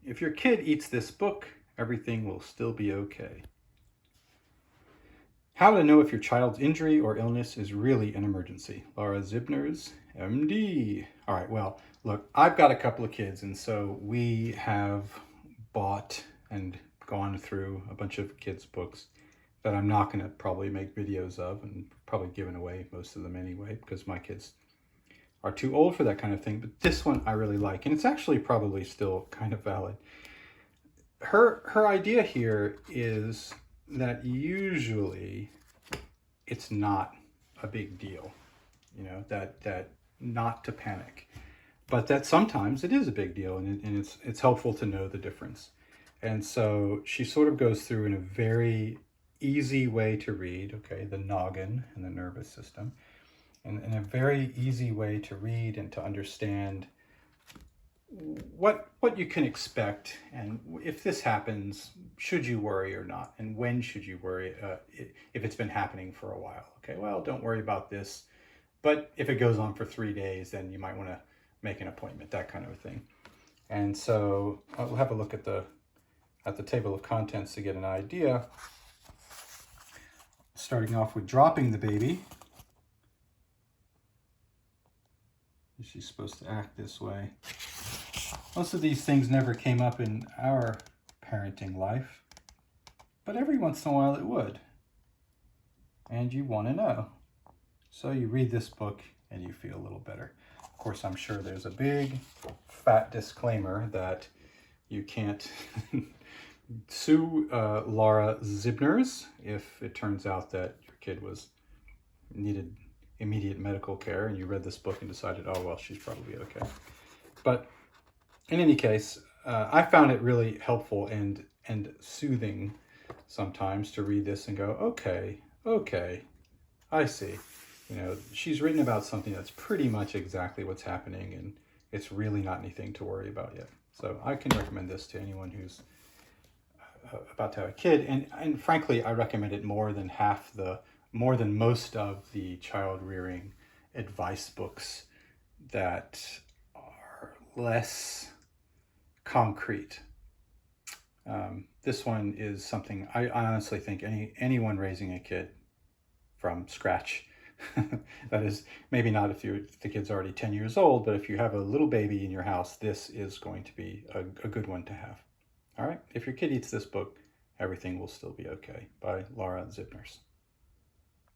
If your kid eats this book, everything will still be okay. How to know if your child's injury or illness is really an emergency. Lara Zibners, MD. All right, well, look, I've got a couple of kids, and so we have bought and gone through a bunch of kids' books that I'm not going to probably make videos of, and probably given away most of them anyway, because my kids are too old for that kind of thing. But this one I really like, and it's actually probably still kind of valid. Her idea here is that usually it's not a big deal, that not to panic, but that sometimes it is a big deal, and it's helpful to know the difference. And so she sort of goes through in a very easy way to read, okay, the noggin and the nervous system, and in a very easy way to read and to understand what you can expect, and if this happens, should you worry or not, and when should you worry if it's been happening for a while. Okay, well, don't worry about this, but if it goes on for 3 days, then you might want to make an appointment, that kind of a thing. And so we'll have a look at the table of contents to get an idea. Starting off with dropping the baby. She's supposed to act this way. Most of these things never came up in our parenting life, but every once in a while it would. And you want to know. So you read this book and you feel a little better. Of course, I'm sure there's a big fat disclaimer that you can't sue Lara Zibners if it turns out that your kid needed immediate medical care and you read this book and decided, oh, well, she's probably okay. But in any case, I found it really helpful and soothing sometimes to read this and go, okay, I see. She's written about something that's pretty much exactly what's happening, and it's really not anything to worry about yet. So I can recommend this to anyone who's about to have a kid, and frankly, I recommend it more than most of the child rearing advice books that are less concrete. This one is something I honestly think anyone raising a kid from scratch, that is, maybe not if the kid's already 10 years old, but if you have a little baby in your house, this is going to be a good one to have. All right, if your kid eats this book, everything will still be okay, by Lara Zibners.